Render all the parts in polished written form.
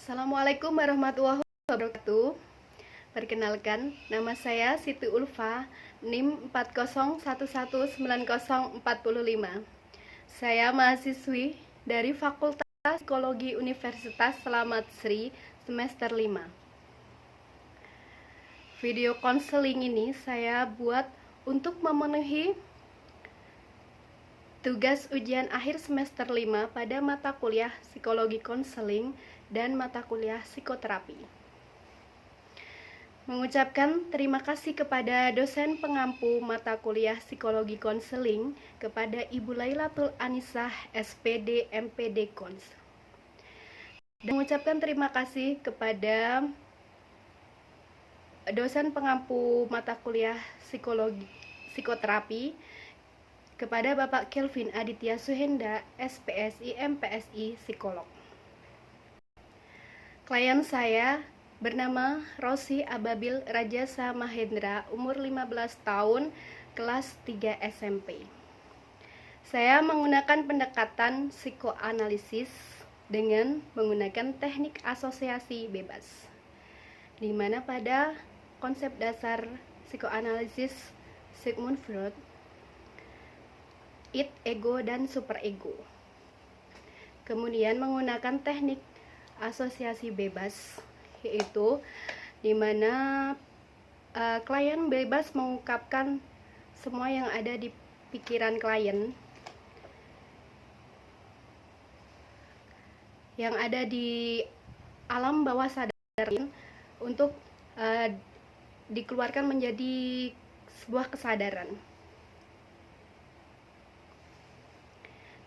Assalamualaikum warahmatullahi wabarakatuh. Perkenalkan, nama saya Siti Ulfa, NIM 40119045. Saya mahasiswi dari Fakultas Psikologi Universitas Selamat Sri semester 5. Video konseling ini saya buat untuk memenuhi tugas ujian akhir semester 5 pada mata kuliah Psikologi Konseling dan mata kuliah Psikoterapi. Mengucapkan terima kasih kepada dosen pengampu mata kuliah Psikologi Konseling, kepada Ibu Lailatul Anisah, SPD, MPD Kons. Dan mengucapkan terima kasih kepada dosen pengampu mata kuliah Psikoterapi, kepada Bapak Kelvin Aditya Suhenda, SPSI, MPSI, Psikolog. Klien saya bernama Rosi Ababil Rajasa Mahendra, umur 15 tahun, kelas 3 SMP. Saya menggunakan pendekatan psikoanalisis dengan menggunakan teknik asosiasi bebas, di mana pada konsep dasar psikoanalisis Sigmund Freud, id, ego, dan superego. Kemudian menggunakan teknik asosiasi bebas, yaitu di mana klien bebas mengungkapkan semua yang ada di pikiran klien, yang ada di alam bawah sadar, untuk dikeluarkan menjadi sebuah kesadaran.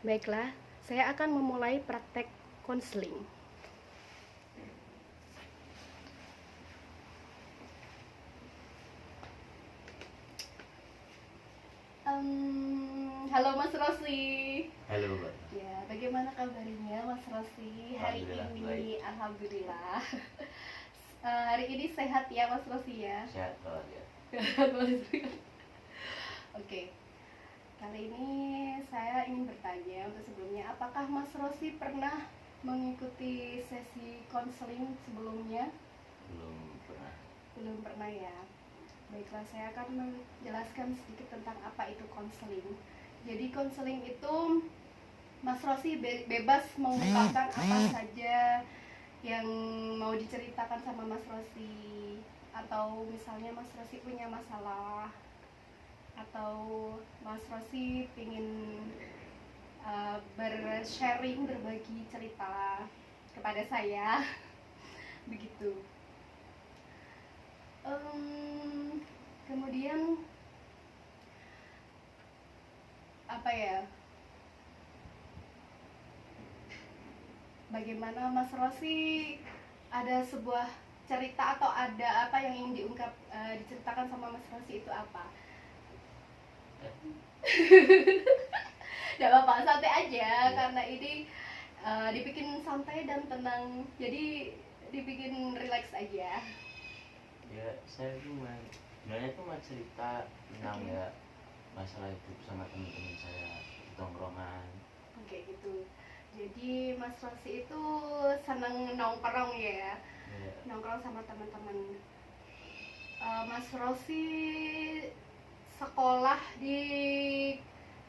Baiklah, saya akan memulai praktek konseling. Halo Mas Rosi. Halo, Mbak. Ya, bagaimana kabarnya Mas Rosi hari ini? Baik. Alhamdulillah. Hari ini sehat ya Mas Rosi ya? Sehat banget ya. Oke. Kali ini saya ingin bertanya untuk sebelumnya, apakah Mas Rosi pernah mengikuti sesi konseling sebelumnya? Belum pernah. Belum pernah ya. Baiklah, saya akan menjelaskan sedikit tentang apa itu konseling. Jadi konseling itu Mas Rosi bebas mengungkapkan apa saja yang mau diceritakan sama Mas Rosi, atau misalnya Mas Rosi punya masalah, atau Mas Rosi ingin bersharing, berbagi cerita kepada saya. Begitu. Kemudian apa ya, bagaimana Mas Rosi, ada sebuah cerita atau ada apa yang ingin diceritakan sama Mas Rosi, itu apa? Gak apa-apa, santai aja, karena ini dibikin santai dan tenang, jadi dibikin relax aja. Ya, saya cuma sebenarnya tuh mau cerita tentang ya masalah hidup sama teman-teman saya di tongkrongan. Oke, gitu. Jadi Mas Rosi itu seneng nongkrong ya, nongkrong sama teman-teman. Mas Rosi sekolah di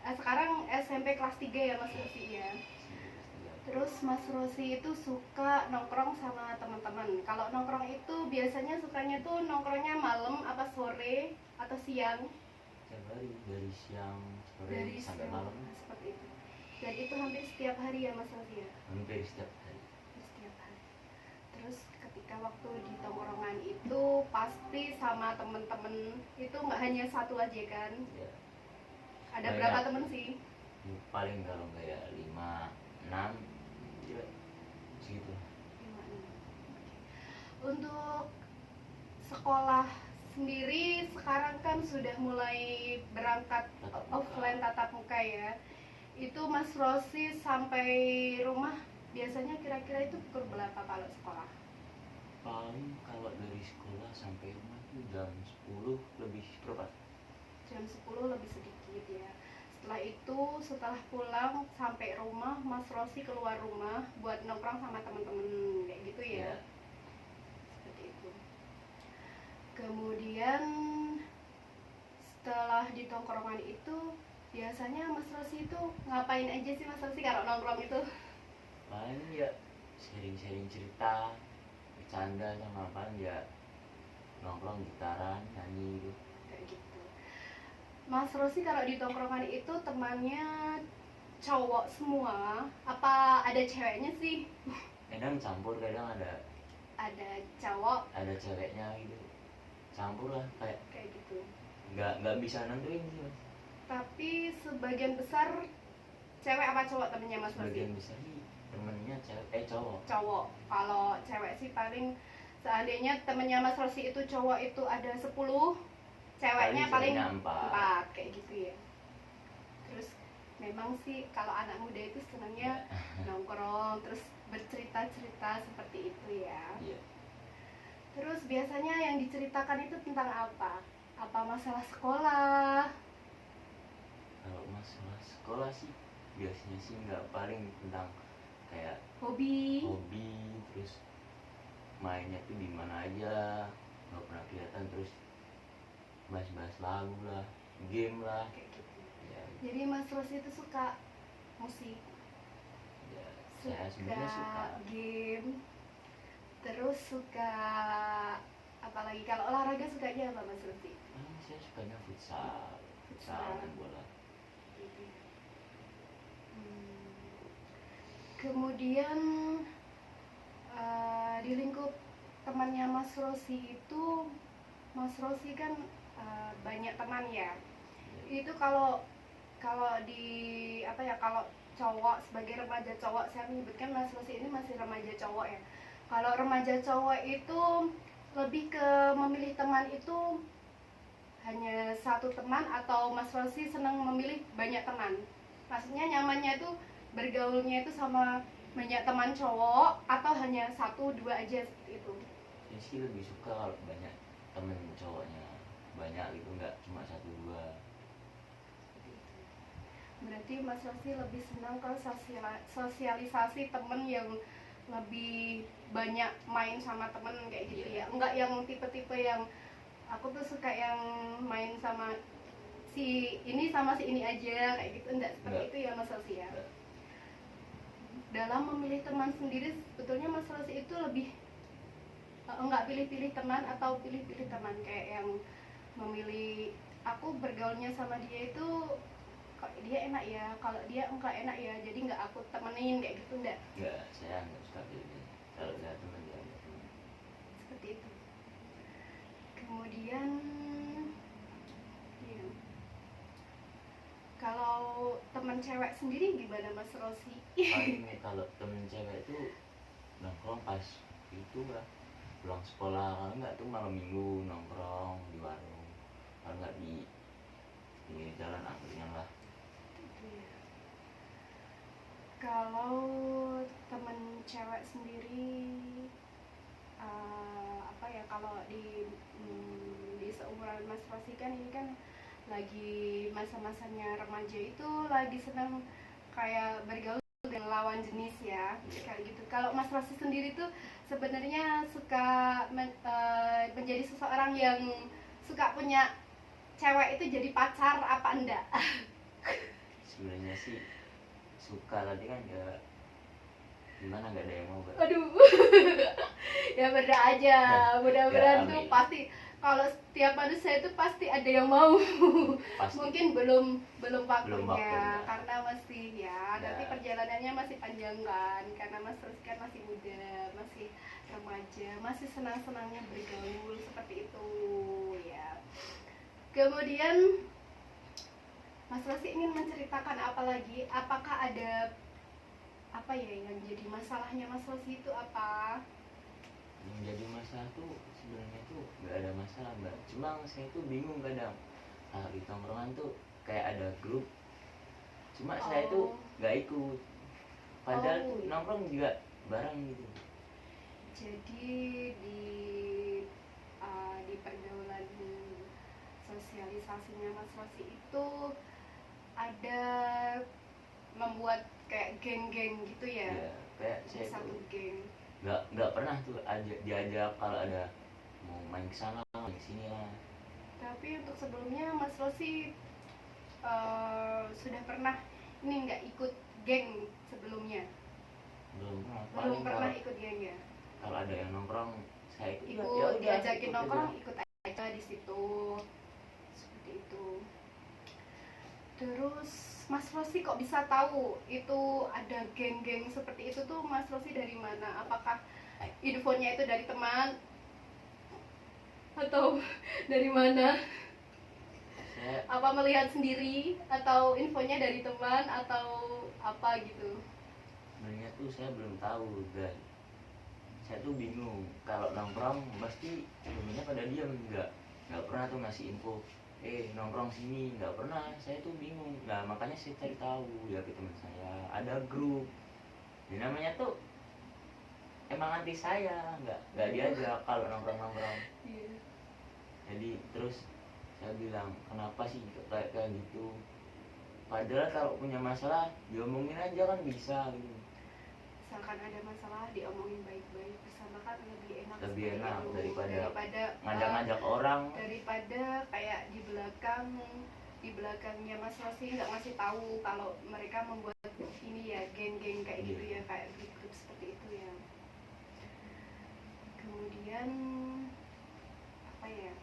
sekarang SMP kelas 3 ya Mas Rosi ya. Terus Mas Rosi itu suka nongkrong sama teman-teman. Kalau nongkrong itu biasanya sukanya tuh nongkrongnya malam apa sore atau siang? Setiap hari dari siang sore Dari sampai siang, malam. seperti itu. Dan itu hampir setiap hari ya Mas Rosi ya? Hampir setiap hari. Setiap hari. Terus ketika waktu di tongkrongan itu pasti sama temen-temen itu nggak hanya satu aja kan? Ya. Ada Banyak. berapa temen sih? Paling kalau kayak 5, 6 ya segitu. 5, 6. Untuk sekolah sendiri sekarang kan sudah mulai berangkat offline tatap muka ya. Itu Mas Rosi sampai rumah biasanya kira-kira itu pukul berapa kalau sekolah? Paling kalau dari sekolah sampai rumah itu jam 10 lebih seperempat. Jam 10 lebih sedikit ya. Setelah itu, setelah pulang sampai rumah, Mas Rosi keluar rumah buat nongkrong sama teman-teman kayak gitu itu ya. Ya. Seperti itu. Kemudian setelah di tongkrongan itu biasanya Mas Rosi itu ngapain aja sih Mas Rosi kalau nongkrong itu? Paling ya sharing-sharing cerita, bercanda sama apaan ya, nongkrong gitaran, nyanyi gitu. Kayak gitu. Mas Rosi kalau di tongkrongan itu temannya cowok semua apa ada ceweknya sih? Kadang campur, kadang Ada cowok ada ceweknya gitu, campur lah, kayak kayak gitu. nggak bisa nentuin sih mas. Tapi sebagian besar cewek apa cowok temennya Mas Rosi? Sebagian besar sih temennya cowok. Cowok. Kalau cewek sih paling seandainya temennya Mas Rosi itu cowok itu ada 10, ceweknya paling ceweknya 4 kayak gitu ya. Terus memang sih kalau anak muda itu senangnya nongkrong terus bercerita-cerita seperti itu ya. Iya. Terus biasanya yang diceritakan itu tentang apa? Apa masalah sekolah? Kalau masalah sekolah sih biasanya sih nggak, paling tentang kayak Hobi? hobi, terus mainnya tuh di mana aja, nggak pernah kelihatan, terus bahas-bahas lagu lah, game lah. Kayak gitu. Ya, Jadi Mas Rosi itu suka musik, ya saya sebenarnya suka. game, terus suka apa lagi? Kalau olahraga sukanya apa Mas Rosi? Saya sukanya futsal main bola. Gitu. Hmm. Kemudian di lingkup temannya Mas Rosi itu, Mas Rosi kan banyak teman ya. Itu kalau kalau di apa ya, kalau cowok sebagai remaja cowok, saya menyebutkan Mas Rosi ini masih remaja cowok ya. Kalau remaja cowok itu lebih ke memilih teman itu hanya satu teman atau Mas Rosi senang memilih banyak teman? Maksudnya nyamannya itu bergaulnya itu sama banyak teman cowok atau hanya 1-2 aja seperti itu? Saya sih lebih suka kalau banyak temen cowoknya, banyak gitu, nggak cuma 1-2. Berarti Mas Rosi lebih senang ke sosialisasi temen yang lebih banyak main sama temen kayak gitu ya. Enggak yang tipe-tipe yang aku tuh suka yang main sama si ini sama si ini aja kayak gitu, enggak seperti itu ya Mas Rosi ya. Dalam memilih teman sendiri sebetulnya Mas Rosi itu lebih enggak pilih-pilih teman atau pilih-pilih teman kayak yang memilih aku bergaulnya sama dia itu kok dia enak ya, kalau dia enggak enak ya jadi nggak aku temenin kayak gitu, enggak Saya nggak suka pilih, kalau nggak temen ya nggak temen. seperti itu. Kemudian ya, kalau teman cewek sendiri gimana Mas Rosi? Paling kalau temen cewek itu nongkrong pas itu lah pulang sekolah, kalau nggak tuh malam minggu nongkrong di warung, kalau nggak di jalan angkringan lah. Kalau temen cewek sendiri apa ya, kalau di seumuran Mas Rosi kan ini kan lagi masa-masanya remaja itu lagi senang kayak bergaul dengan lawan jenis ya kayak gitu. Kalau Mas Rosi sendiri tuh sebenarnya suka menjadi seseorang yang suka punya cewek itu jadi pacar apa enggak? Sebenarnya sih suka, tadi kan ya gimana, nggak ada yang mau Aduh. Ya beda aja, mudah-mudahan Ya, tuh amin. pasti kalau setiap manusia itu pasti ada yang mau. Pasti. Mungkin belum waktunya waktunya. karena masih ya, nanti perjalanannya masih panjang kan, karena Mas Rosi kan masih muda, masih remaja, masih senang-senangnya bergaul seperti itu ya. Kemudian Mas Rosi ingin menceritakan apa lagi? Apakah ada apa ya yang jadi masalahnya Mas Rosi itu apa? Yang jadi masalah tuh sebenarnya tuh nggak ada masalah mbak, cuma saya tuh bingung kadang kalau di tongkrongan tuh kayak ada grup, cuma saya tuh nggak ikut, padahal tuh nongkrong juga bareng gitu. Jadi di pergaulan sosialisasinya Mas Rosi itu ada membuat kayak geng-geng gitu ya? Ya kayak saya Satu tuh geng. nggak pernah tuh diajak kalau ada mau main ke sana main ke sini lah. Tapi untuk sebelumnya Mas Rosi sudah pernah ini nggak ikut geng sebelumnya? Belum pernah. Belum Paling pernah kalau ikut geng ya? ada yang nongkrong saya ikut, ya Ikut udah, diajakin ikut nongkrong, aja. ikut aja di situ. Seperti itu. Terus Mas Rosi kok bisa tahu itu ada geng-geng seperti itu tuh Mas Rosi dari mana? Apakah infonya itu dari teman atau dari mana? Saya Apa melihat sendiri atau infonya dari teman atau apa gitu? sebenarnya tuh saya belum tahu, dan saya tuh bingung kalau nongkrong pasti temennya pada diam, nggak pernah tuh ngasih info nongkrong sini, nggak pernah. Saya tuh bingung, nah makanya saya cari tahu ya ke teman saya ada grup, ya namanya tuh emang anti saya, nggak diajak kalau nongkrong. Iya. Jadi terus saya bilang kenapa sih kayak gitu, padahal kalau punya masalah diomongin aja kan bisa gitu. Misalkan ada masalah diomongin baik-baik bersama kan lebih enak, Lebih seperti enak itu. daripada ngajak-ngajak orang. Daripada kayak di belakangnya Mas Rosi nggak ngasih tahu kalau mereka membuat ini ya geng-geng kayak gitu ya, kayak grup seperti itu ya. Kemudian apa ya?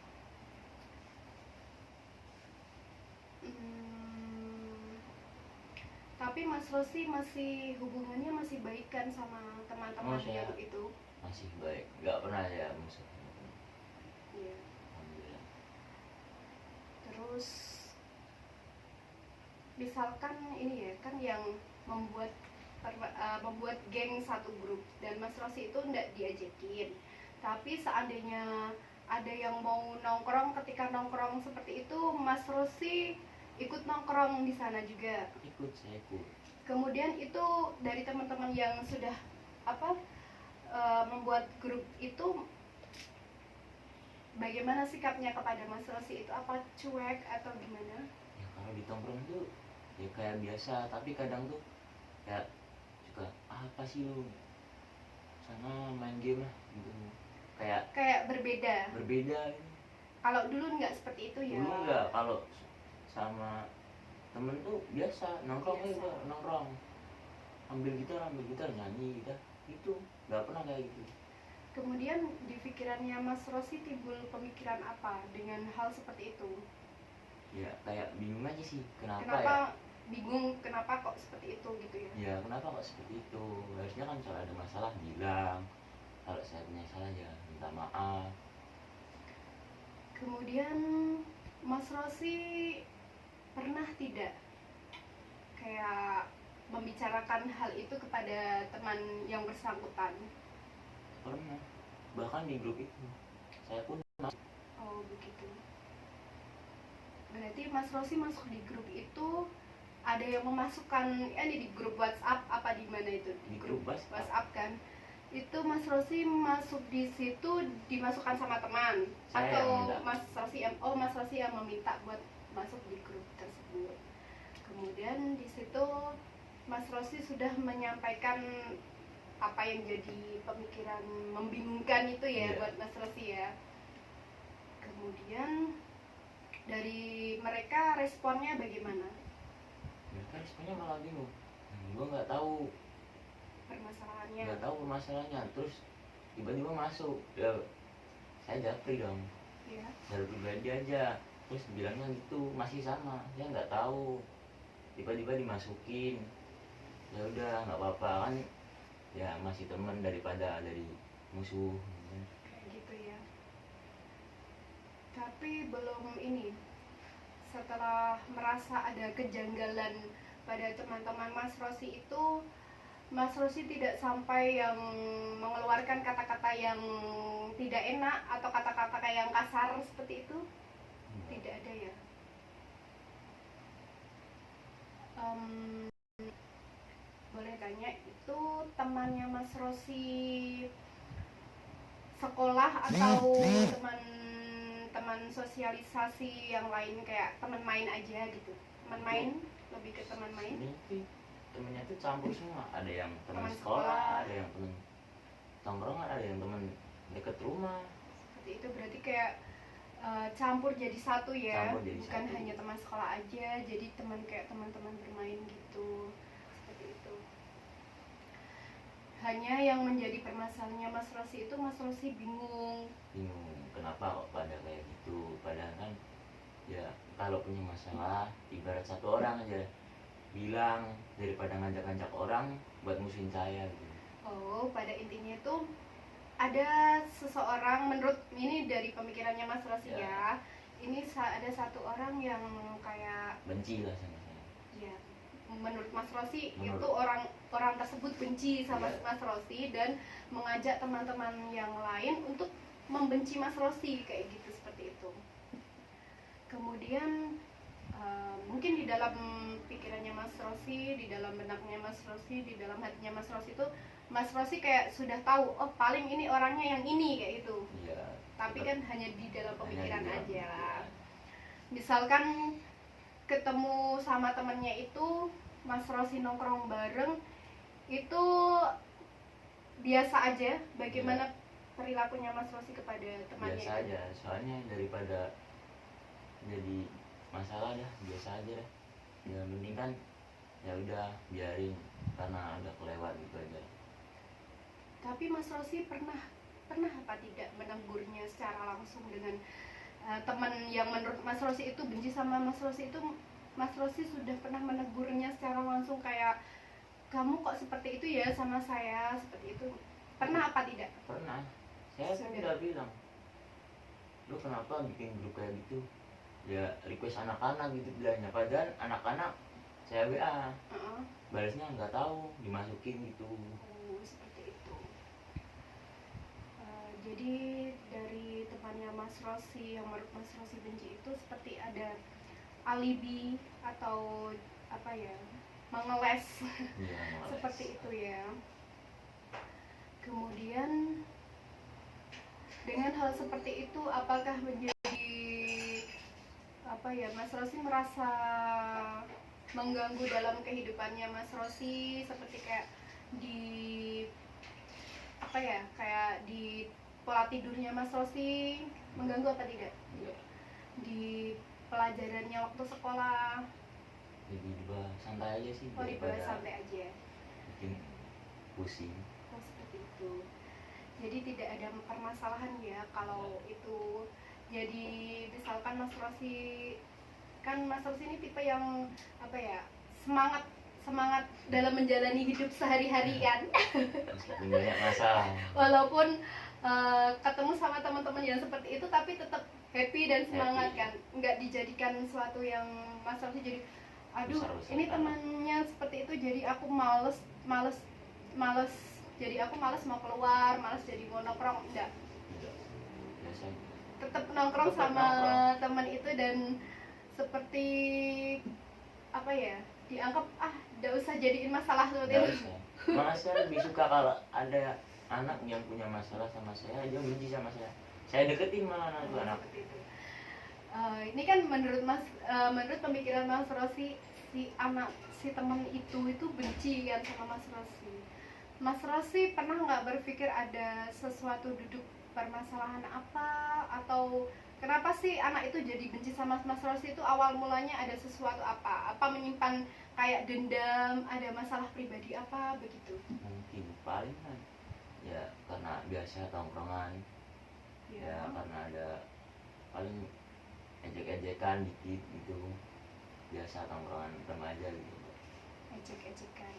Tapi Mas Rosi masih hubungannya masih baik kan sama teman-teman yang itu? Masih baik, nggak pernah ya musuh. Iya. Alhamdulillah. Terus misalkan ini ya kan yang membuat geng satu grup dan Mas Rosi itu nggak diajakin, tapi seandainya ada yang mau nongkrong, ketika nongkrong seperti itu Mas Rosi ikut nongkrong di sana juga? Saya ikut. Kemudian itu dari teman-teman yang sudah membuat grup itu bagaimana sikapnya kepada Mas Rosi itu? Apa cuek atau gimana? Ya kalau di tongkrong tuh ya kayak biasa, tapi kadang tuh kayak suka apa sih lu sana main game lah gitu, kayak berbeda gitu. Kalau dulu nggak seperti itu ya? Dulu nggak, kalau sama temen tuh biasa nongkrong aja, nongkrong ambil gitar nyanyi gitu, nggak pernah kayak gitu. Kemudian di pikirannya Mas Rosi timbul pemikiran apa dengan hal seperti itu? Ya kayak bingung aja sih kenapa ya. Bingung kenapa kok seperti itu gitu ya? Ya kenapa kok seperti itu, harusnya kan kalau ada masalah bilang, kalau saya punya salah ya minta maaf. Kemudian Mas Rosi pernah tidak kayak membicarakan hal itu kepada teman yang bersangkutan? Pernah, bahkan di grup itu saya pun masuk. Oh begitu. Berarti Mas Rosi masuk di grup itu ada yang memasukkan di grup WhatsApp apa di mana itu? Di grup WhatsApp kan? Itu Mas Rosi masuk di situ dimasukkan sama teman atau Mas Rosi yang meminta buat masuk di grup tersebut. Kemudian di situ Mas Rosi sudah menyampaikan apa yang jadi pemikiran membingungkan itu ya buat Mas Rosi ya. Kemudian dari mereka responnya bagaimana? Mereka responnya malah bingung. Gue nggak tahu permasalahannya. Terus tiba-tiba masuk, ya saya japri dong. Ya. Dari pribadi aja. Terus bilangnya gitu, masih sama. Saya nggak tahu. Tiba-tiba dimasukin. Ya udah nggak apa-apa kan. Ya masih teman daripada dari musuh. Kayak gitu ya. Tapi belum ini. Setelah merasa ada kejanggalan pada teman-teman Mas Rosi itu, Mas Rosi tidak sampai yang mengeluarkan kata-kata yang tidak enak atau kata-kata yang kasar seperti itu? Tidak ada ya? Boleh tanya, itu temannya Mas Rosi sekolah atau teman sosialisasi yang lain, kayak teman main aja gitu? Teman main, lebih ke teman main? Ini temennya tuh campur semua, ada yang teman sekolah, ada yang teman tongkrongan, ada yang teman deket rumah. Seperti itu berarti kayak campur jadi satu ya, Campur jadi bukan satu. hanya teman sekolah aja, jadi teman kayak teman-teman bermain gitu. Seperti itu. Hanya yang menjadi permasalahannya Mas Rosi itu, Mas Rosi bingung. Kenapa kok pada kayak gitu, padahal kan ya kalau punya masalah ibarat satu orang aja bilang daripada ngajak-ngajak orang buat musuhin saya gitu. Oh, pada intinya itu ada seseorang, menurut ini dari pemikirannya Mas Rosi ya, ini ada satu orang yang kayak Benci lah sama saya. ya, menurut Mas Rosi Menurut- itu orang tersebut benci sama Iya. Mas Rosi dan mengajak teman-teman yang lain untuk membenci Mas Rosi kayak gitu, seperti itu. Kemudian mungkin di dalam pikirannya Mas Rosi, di dalam benaknya Mas Rosi, di dalam hatinya Mas Rosi itu, Mas Rosi kayak sudah tahu, oh paling ini orangnya yang ini kayak gitu. Iya. Tapi kan hanya di dalam pemikiran Hanya di dalam aja lah. pikiran. Misalkan ketemu sama temennya itu, Mas Rosi nongkrong bareng, itu biasa aja. Bagaimana perilakunya Mas Rosi kepada temannya? Biasa aja, soalnya daripada jadi masalah dah, biasa aja dah. Ya mending kan ya udah biarin, karena udah kelewat gitu aja. Tapi Mas Rosi pernah apa tidak menegurnya secara langsung dengan teman yang menurut Mas Rosi itu benci sama Mas Rosi itu? Mas Rosi sudah pernah menegurnya secara langsung kayak, kamu kok seperti itu ya sama saya, seperti itu? Pernah apa tidak? Pernah, saya kan Sudah. udah bilang, lu kenapa bikin grup kayak gitu? Ya request anak-anak gitu bilangnya, padahal anak-anak saya WA, Heeh. balasnya nggak tahu, dimasukin gitu. Oh, seperti itu. Jadi dari temannya Mas Rosi yang menurut Mas Rosi benci itu seperti ada alibi atau apa ya, mengeles Iya, males. seperti itu ya. Kemudian dengan hal seperti itu, apakah menjadi apa ya, Mas Rosi merasa mengganggu dalam kehidupannya Mas Rosi, seperti kayak di apa ya, kayak di pola tidurnya Mas Rosi mengganggu apa tidak? Iya. Di pelajarannya waktu sekolah? Jadi dua santai aja sih, Oh, di bawah daripada santai aja. bikin pusing. Oh, seperti itu. Jadi tidak ada permasalahan ya kalau itu. Jadi misalkan Mas Rosi, kan Mas Rosi ini tipe yang apa ya, semangat dalam menjalani hidup sehari-harian. Meskipun banyak masalah. Walaupun ketemu sama teman-teman yang seperti itu, tapi tetap happy dan semangat Happy. kan, nggak dijadikan sesuatu yang Mas Rosi jadi, aduh Besar-besar ini kan. temannya seperti itu jadi aku males, jadi aku males mau keluar, males jadi mau nongkrong. Enggak, Tidak. Biasa. tetap nongkrong Tetap sama nongkrong. teman itu, dan seperti apa ya, dianggap nggak usah jadiin masalah seperti Nggak itu. usah. Malah saya lebih suka kalau ada anak yang punya masalah sama saya, dia benci sama saya. Saya deketin malah anak itu anak. Seperti itu. Ini kan menurut pemikiran Mas Rosi, si teman itu benci kan sama Mas Rosi. Mas Rosi pernah nggak berpikir ada sesuatu duduk permasalahan apa, atau kenapa sih anak itu jadi benci sama Mas Rosi? Itu awal mulanya ada sesuatu apa menyimpan kayak dendam, ada masalah pribadi apa begitu? Mungkin paling kan ya karena biasa tongkrongan, ya karena ada paling ejek-ejekan dikit gitu, biasa tongkrongan remaja gitu. Ejek-ejekan,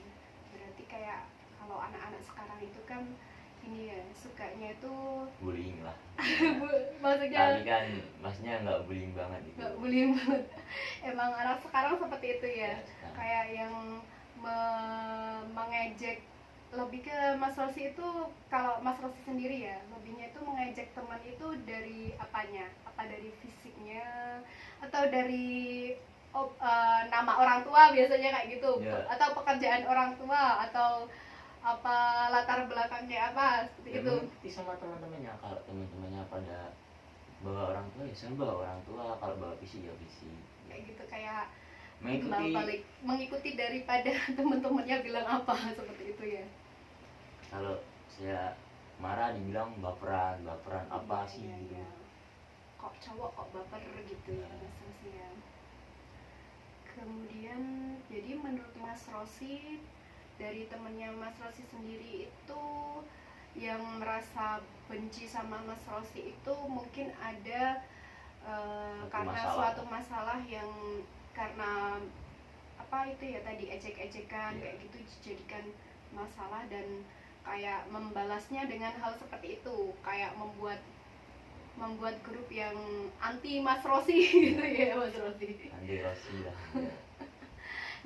berarti kayak kalau anak-anak sekarang itu kan ini ya, sukanya itu Bullying lah. maksudnya Tapi kan maksudnya nggak bullying banget gitu. nggak bullying banget. Emang anak sekarang seperti itu ya, sekarang. kayak yang mengejek. Lebih ke Mas Rosi itu, kalau Mas Rosi sendiri ya, lebihnya itu mengejek teman itu dari apanya? Apa dari fisiknya, atau dari nama orang tua biasanya kayak gitu, Ya. atau pekerjaan orang tua, atau apa latar belakangnya apa seperti Ya itu? mengikuti sama teman-temannya. Kalau teman-temannya pada bawa orang tua, ya saya bawa orang tua. Kalau bawa fisik ya fisik. Kayak gitu, kayak Mengikuti. balik mengikuti daripada teman-temannya bilang apa seperti itu ya. Kalau saya marah dibilang baperan apa Iya, sih iya, gitu. iya. Kok cowok kok baper gitu ya Nah. Mas Rosi ya. Kemudian jadi menurut Mas Rosi, dari temennya Mas Rosi sendiri itu yang merasa benci sama Mas Rosi itu mungkin ada karena masalah. suatu masalah yang karena apa itu ya tadi ejek-ejekan kayak gitu dijadikan masalah dan kayak membalasnya dengan hal seperti itu, kayak membuat grup yang anti Mas Rosi gitu ya Mas Rosi. Anti Rosi lah.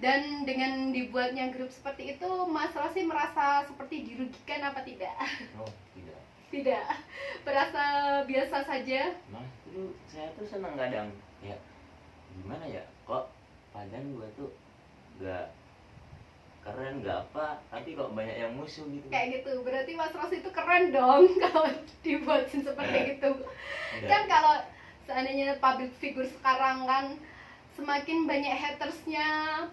Dan dengan dibuatnya grup seperti itu, Mas Rosi merasa seperti dirugikan apa tidak? Oh tidak. Tidak, merasa biasa saja. Nah itu saya tuh senang kadang ya, gimana ya, kok padahal gua tuh gak keren gak apa, tapi kok banyak yang musuh gitu. Kayak gitu, berarti Mas Rosi itu keren dong kalau dibuatin seperti itu. Kan kalau seandainya public figure sekarang kan semakin banyak hatersnya,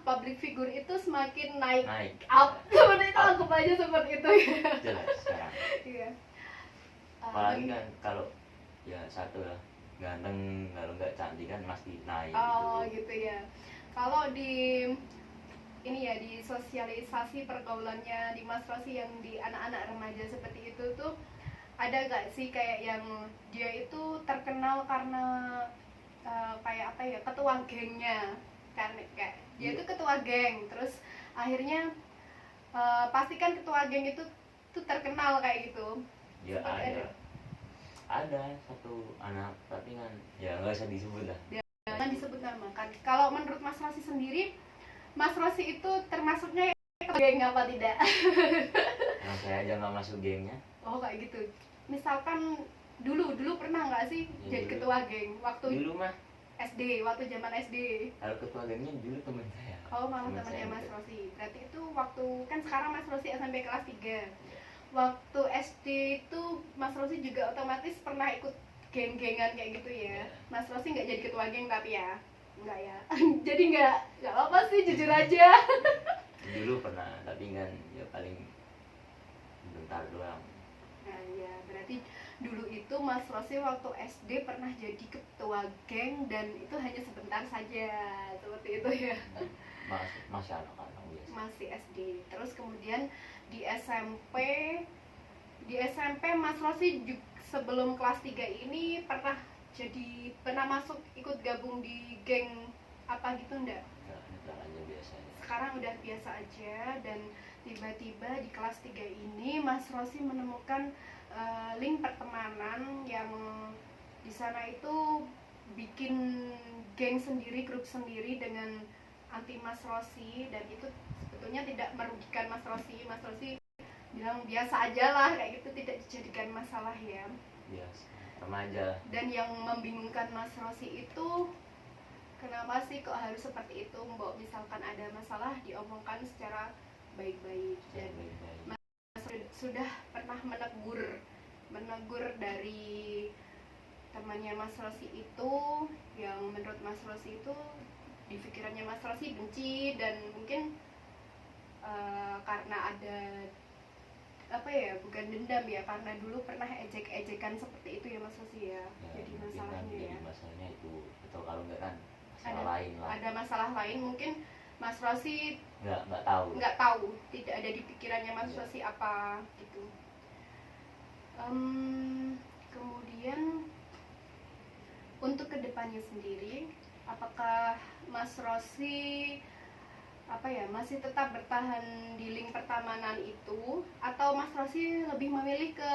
public figure itu semakin naik up. Seperti itu, anggap aja seperti itu ya. Jelas sekarang. Iya. Apalagi kan kalau ya satu lah, ganteng, kalau nggak cantik kan pasti naik Oh gitu. gitu ya. Kalau di ini ya, di sosialisasi pergaulannya di Mas Rosi yang di anak-anak remaja seperti itu tuh, ada gak sih kayak yang dia itu terkenal karena kayak apa ya, ketua gengnya, kan kayak dia itu ketua geng, terus akhirnya pastikan ketua geng itu tuh terkenal kayak gitu. Ya Seperti ada satu anak, tapi kan ya nggak usah disebut lah. jangan disebut nama kan. Kalau menurut Mas Rosi sendiri, Mas Rosi itu termasuknya ketua geng apa tidak? Nah, saya aja nggak masuk gengnya. Oh kayak gitu. Misalkan dulu pernah nggak sih Ya, jadi dulu. ketua geng waktu Dulu mah SD, waktu zaman SD? kalau ketua gengnya dulu teman saya. Oh malah Teman temannya saya Mas gitu. Rosi. Berarti itu waktu kan sekarang Mas Rosi SMP kelas 3. Waktu SD itu Mas Rosi juga otomatis pernah ikut geng-gengan kayak gitu ya. Mas Rosi nggak jadi ketua geng tapi ya nggak ya. Jadi nggak apa sih, jujur aja. Dulu pernah, tapi kan ya paling bentar doang. Nah ya, berarti dulu itu Mas Rosi waktu SD pernah jadi ketua geng dan itu hanya sebentar saja, seperti itu ya. Masih anak-anak biasa. Masih SD. Terus kemudian di SMP Mas Rosi sebelum kelas 3 ini pernah masuk ikut gabung di geng apa gitu enggak? Nggak aja biasanya. Sekarang udah biasa aja, dan tiba-tiba di kelas 3 ini Mas Rosi menemukan link pertemanan yang di sana itu bikin geng sendiri, grup sendiri dengan anti Mas Rosi, dan itu sebetulnya tidak merugikan Mas Rosi. Mas Rosi bilang biasa aja lah kayak gitu, tidak dijadikan masalah ya. Biasa, remaja. Dan yang membingungkan Mas Rosi itu, kenapa sih kok harus seperti itu, Mbok? Misalkan ada masalah diomongkan secara baik-baik, dan Mas sudah pernah menegur dari temannya Mas Rosi itu yang menurut Mas Rosi itu di pikirannya Mas Rosi benci, dan mungkin karena ada apa ya, bukan dendam ya, karena dulu pernah ejek-ejekan seperti itu ya Mas Rosi ya. Jadi masalahnya ya. Jadi masalahnya itu, atau kalau enggak kan masalah Ada, lain lah. ada masalah lain, mungkin Mas Rosi nggak tahu, tidak ada di pikirannya Mas Rosi apa gitu. Kemudian untuk kedepannya sendiri, apakah Mas Rosi masih tetap bertahan di link pertemanan itu, atau Mas Rosi lebih memilih ke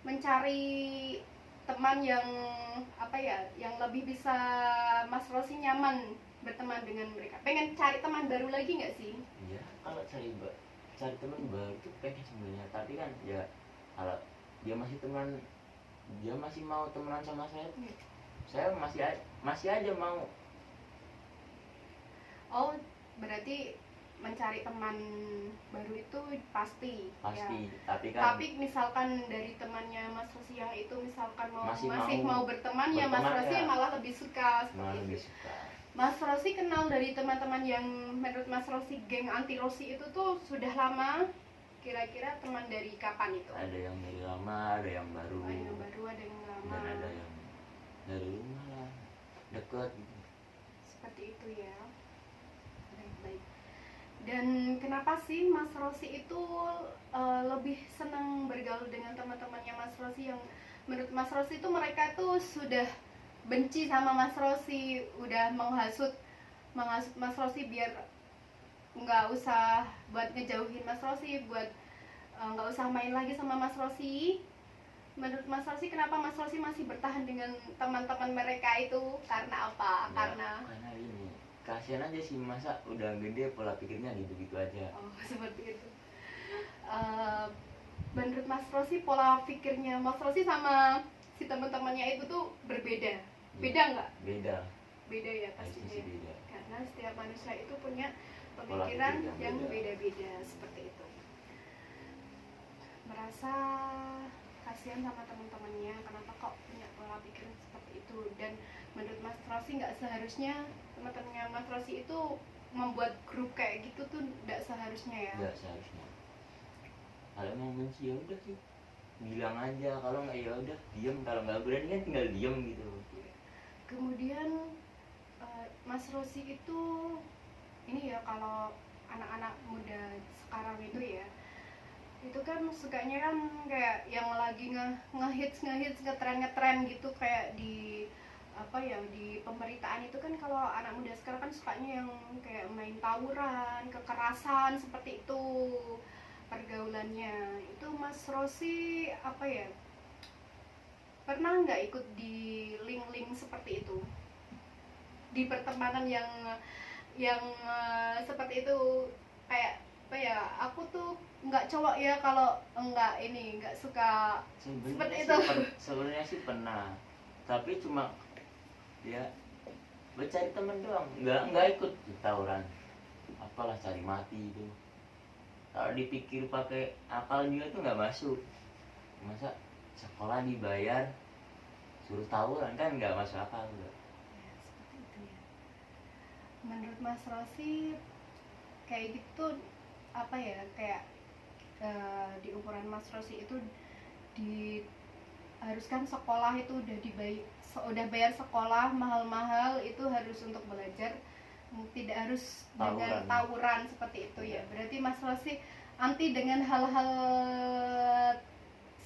mencari teman yang yang lebih bisa Mas Rosi nyaman berteman dengan mereka? Pengen cari teman baru lagi nggak sih? Iya, kalau cari teman baru itu pengen sebenarnya, tapi kan ya kalau dia masih mau temenan sama saya masih aja mau. Oh, berarti mencari teman baru itu pasti ya. Tapi misalkan dari temannya Mas Rosi yang itu misalkan masih mau berteman ya, Mas Rosi ya malah lebih suka seperti itu. Mas Rosi kenal dari teman-teman yang menurut Mas Rosi geng anti Rosi itu tuh sudah lama? kira-kira teman dari kapan itu? Ada yang dari lama, ada yang baru, Ada yang baru, ada yang lama. dan ada yang dari rumah lah, deket gitu. Seperti itu ya. Baik-baik. Dan kenapa sih Mas Rosi itu lebih senang bergaul dengan teman-temannya Mas Rosi yang menurut Mas Rosi itu mereka tuh sudah benci sama Mas Rosi, udah menghasut Mas Rosi biar nggak usah buat ngejauhin Mas Rosi, buat nggak usah main lagi sama Mas Rosi. Menurut Mas Rosi, kenapa Mas Rosi masih bertahan dengan teman-teman mereka itu? Karena apa? Ya, Karena karena ini kasihan aja sih, masa udah gede pola pikirnya gitu-gitu aja. seperti itu. Menurut Mas Rosi, pola pikirnya Mas Rosi sama si teman-temannya itu tuh berbeda. Beda nggak? Beda, Beda ya pasti pastinya. sih beda. Karena setiap manusia itu punya Pola pemikiran pikir yang yang beda. beda-beda seperti itu. Merasa kasihan sama teman-temannya, kenapa kok punya pola pikir seperti itu. Dan menurut Mas Rosi nggak seharusnya teman-temannya Mas Rosi itu membuat grup kayak gitu tuh, nggak seharusnya ya. Nggak seharusnya. Kalau emang benci ya udah sih, bilang aja. Kalau nggak ya udah diem. Kalau nggak berani kan tinggal diem gitu. Kemudian Mas Rosi itu ini ya, kalau anak-anak muda sekarang itu ya, itu kan sukanya kan kayak yang lagi ngehits ngetren gitu, kayak di apa ya, di pemberitaan itu kan kalau anak muda sekarang kan sukanya yang kayak main tawuran, kekerasan seperti itu pergaulannya. Itu Mas Rosi apa ya, pernah nggak ikut di link-link seperti itu, di pertemanan yang seperti itu? Kayak apa ya, aku tuh nggak cowok ya kalau nggak suka seperti itu. Sebenarnya sih pernah, tapi cuma ya bercari temen doang, nggak ikut tawuran. Apalah cari mati itu. Kalau dipikir pakai akal juga itu nggak masuk. Masa sekolah dibayar suruh tawuran, kan nggak masuk akal juga. Ya, seperti itu ya. Menurut Mas Rosi kayak gitu apa ya, kayak di umuran Mas Rosi itu diharuskan sekolah itu udah bayar sekolah mahal-mahal itu harus untuk belajar, tidak harus dengan tawuran seperti itu ya. Berarti Mas Rosi anti dengan hal-hal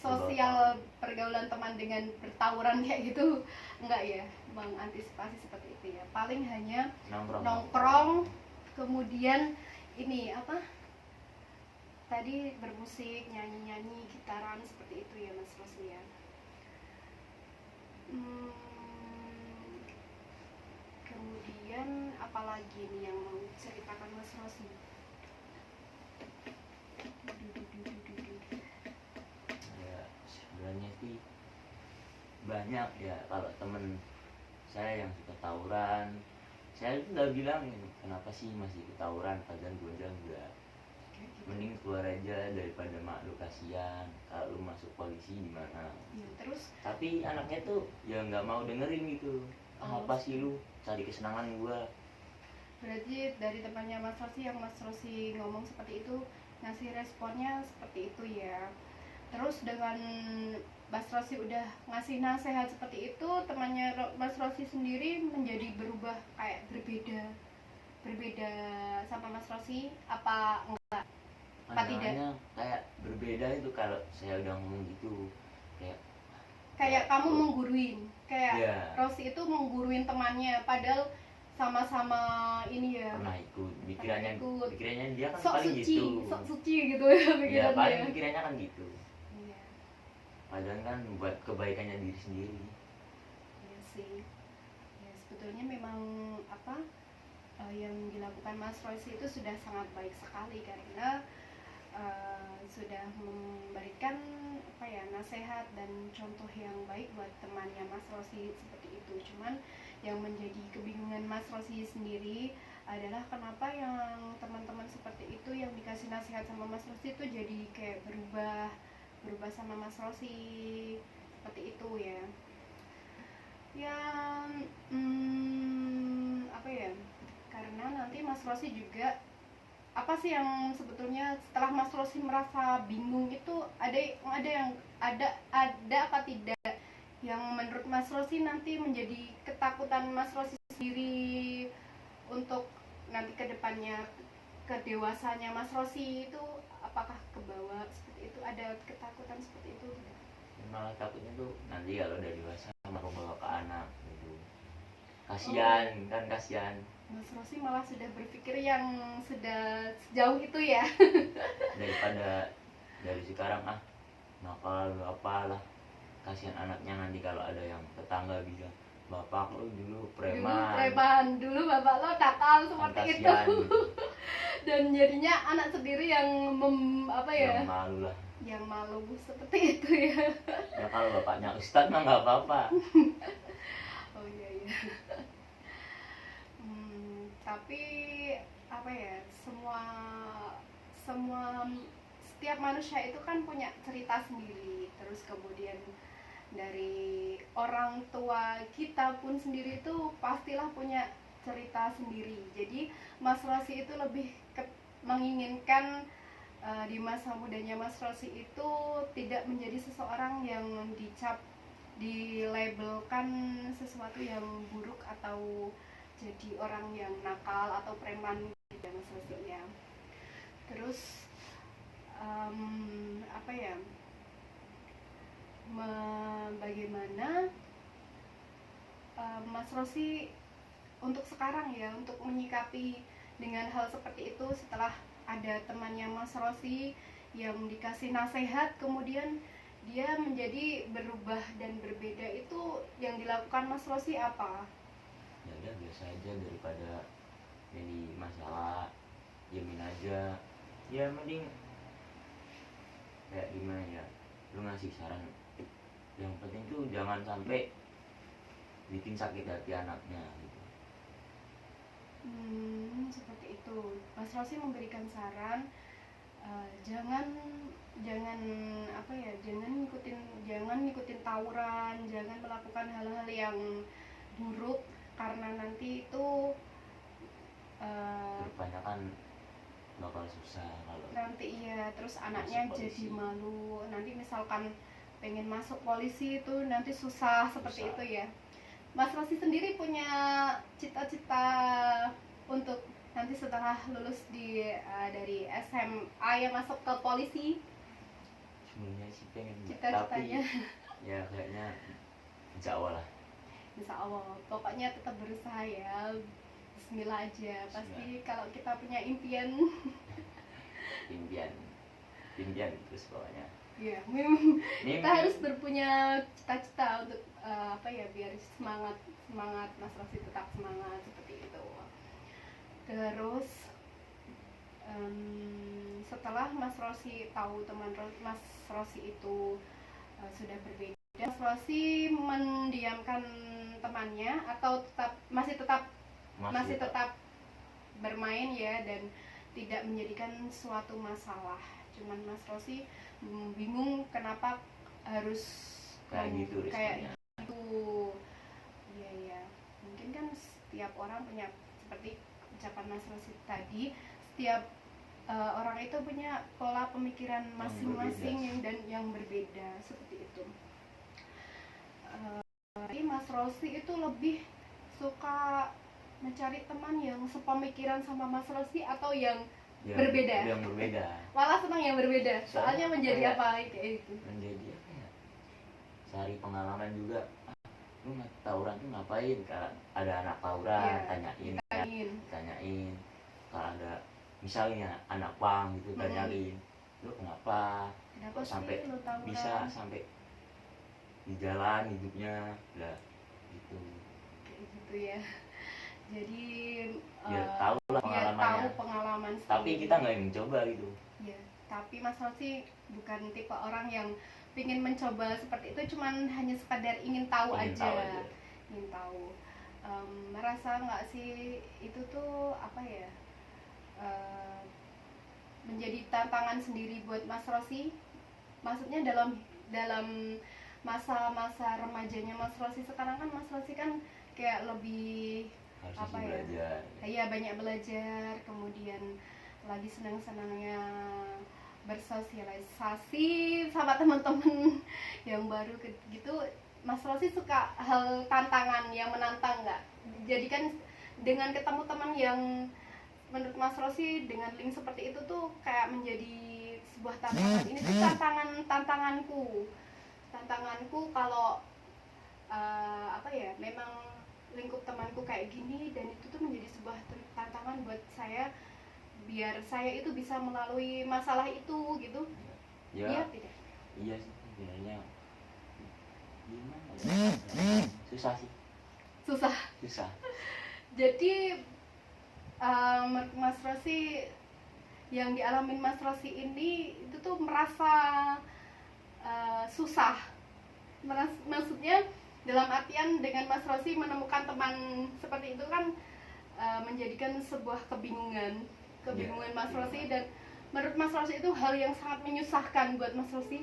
sosial pergaulan teman dengan bertawuran kayak gitu, enggak ya, mengantisipasi seperti itu ya. Paling hanya nongkrong, kemudian ini apa tadi, bermusik, nyanyi-nyanyi, gitaran seperti itu ya Mas Rosi ya. Kemudian apalagi nih yang mau ceritakan Mas Rosi? Ya sebenarnya sih banyak ya. Kalau temen saya yang suka tawuran, saya itu udah bilang, kenapa sih masih ikut tawuran, padahal gue aja enggak. Mending keluar aja daripada mak lu kasihan. Kalau lu masuk polisi gimana? Ya, terus tapi anaknya tuh ya nggak mau dengerin gitu. Apa sih lu cari kesenangan gua? Berarti dari temannya Mas Rosi yang Mas Rosi ngomong seperti itu, ngasih responnya seperti itu ya. Terus dengan Mas Rosi udah ngasih nasihat seperti itu, temannya Mas Rosi sendiri menjadi berubah, kayak berbeda sama Mas Rosi apa enggak? Apa tidak? Kayak berbeda itu kalau saya udah ngomong gitu. Kayak kamu mengguruin, kayak ya, Rosi itu mengguruin temannya, padahal sama-sama ini ya, pernah ikut. Pikirannya dia kan sok paling suci, gitu. sok suci gitu ya Ya pikirannya. paling pikirannya kan gitu. Iya. Padahal kan buat kebaikannya diri sendiri. Iya sih. Ya sebetulnya memang apa yang dilakukan Mas Rosi itu sudah sangat baik sekali, karena sudah memberikan apa ya, nasihat dan contoh yang baik buat temannya Mas Rosi seperti itu. Cuman yang menjadi kebingungan Mas Rosi sendiri adalah kenapa yang teman-teman seperti itu yang dikasih nasihat sama Mas Rosi itu jadi kayak berubah sama Mas Rosi seperti itu ya. Apa ya, karena nanti Mas Rosi juga apa sih yang sebetulnya setelah Mas Rosi merasa bingung itu ada apa tidak yang menurut Mas Rosi nanti menjadi ketakutan Mas Rosi sendiri untuk nanti kedepannya kedewasanya Mas Rosi itu, apakah ke bawah seperti itu, ada ketakutan seperti itu tidak? Malah takutnya tuh nanti kalau udah dewasa mau bawa ke anak gitu, kasihan kan, kasihan. Mas Rosi malah sudah berpikir yang sudah sejauh itu ya. Daripada dari sekarang nakal apalah, kasihan anaknya nanti kalau ada yang tetangga bisa, bapak lu dulu preman, dulu bapak lo nakal seperti kan itu. kasihan gitu. Dan jadinya anak sendiri yang Yang malu lah. yang malu seperti itu ya. Ya kalau bapaknya ustadz mah nggak apa-apa. Oh iya. Tapi apa ya, semua setiap manusia itu kan punya cerita sendiri. Terus kemudian dari orang tua kita pun sendiri itu pastilah punya cerita sendiri. Jadi Mas Rosi itu lebih menginginkan di masa mudanya Mas Rosi itu tidak menjadi seseorang yang dilabelkan sesuatu yang buruk atau jadi orang yang nakal atau preman gitu Mas Rosi ya. Terus apa ya, bagaimana Mas Rosi untuk sekarang ya, untuk menyikapi dengan hal seperti itu setelah ada temannya Mas Rosi yang dikasih nasihat kemudian dia menjadi berubah dan berbeda, itu yang dilakukan Mas Rosi apa? Ya udah biasa aja, daripada jadi masalah jamin aja. Ya mending kayak gimana ya, lu ngasih saran, yang penting tuh jangan sampai bikin sakit hati anaknya gitu. Seperti itu. Mas Rosi memberikan saran, jangan apa ya, jangan ngikutin tawuran, jangan melakukan hal-hal yang buruk karena nanti itu kebanyakan bakal susah kalau nanti iya, terus anaknya jadi malu. Nanti misalkan pengen masuk polisi itu nanti susah seperti itu ya. Mas Rosi sendiri punya cita-cita untuk nanti setelah lulus dari SMA yang masuk ke polisi? sebenarnya sih pengen, Cita-citanya? tapi ya kayaknya insya Allah lah. Insya Allah, pokoknya tetap berusaha ya. Bismillah aja. Pasti kalau kita punya impian impian terus pokoknya. ya, kita harus berpunya cita-cita untuk apa ya, biar semangat Mas Rosi tetap semangat seperti itu. Terus setelah Mas Rosi tahu teman Mas Rosi itu sudah berbeda, Mas Rosi mendiamkan temannya atau masih tetap bermain ya, dan tidak menjadikan suatu masalah. Cuman Mas Rosi bingung kenapa harus kayak gitu. Iya, mungkin kan setiap orang punya, seperti ucapan Mas Rosi tadi, setiap orang itu punya pola pemikiran masing-masing yang berbeda seperti itu. Tapi Mas Rosi itu lebih suka mencari teman yang sepemikiran sama Mas Rosi atau yang berbeda? Yang berbeda. Malah senang yang berbeda. Soalnya menjadi apa kayak itu? Menjadi apa ya? Cari pengalaman juga. Lu tawuran tuh ngapain? Kalau ada anak tawuran, tanyain. Kalau ada misalnya anak pang gitu, tanyain, lu kenapa sampai bisa sampai di jalan hidupnya lah gitu. Kayak gitu ya. Jadi ya tahu lah pengalamannya. Tahu pengalaman sendiri. Tapi kita nggak mencoba gitu. Ya, tapi Mas Rosi bukan tipe orang yang ingin mencoba seperti itu, cuman hanya sekadar ingin tahu aja. Ingin tahu. Merasa nggak sih itu tuh apa ya? Menjadi tantangan sendiri buat Mas Rosi. Maksudnya dalam masa-masa remajanya Mas Rosi sekarang kan, Mas Rosi kan kayak lebih harus apa ya? Belajar. Iya, banyak belajar, kemudian lagi senang-senangnya bersosialisasi sama teman-teman yang baru gitu, Mas Rosi suka hal tantangan yang menantang nggak? Jadi kan dengan ketemu teman yang menurut Mas Rosi dengan link seperti itu tuh kayak menjadi sebuah tantangan. Ini tuh tantanganku kalau apa ya, memang lingkup temanku kayak gini, dan itu tuh menjadi sebuah tantangan buat saya biar saya itu bisa melalui masalah itu gitu. Ya, Iya tidak? iya sih sebenarnya gimana ya, susah sih, Susah. susah. Jadi menurut Mas Rosi, yang dialamin Mas Rosi ini itu tuh merasa susah. Maksudnya dalam artian dengan Mas Rosi menemukan teman seperti itu kan menjadikan sebuah kebingungan Mas Rosi, dan menurut Mas Rosi itu hal yang sangat menyusahkan buat Mas Rosi.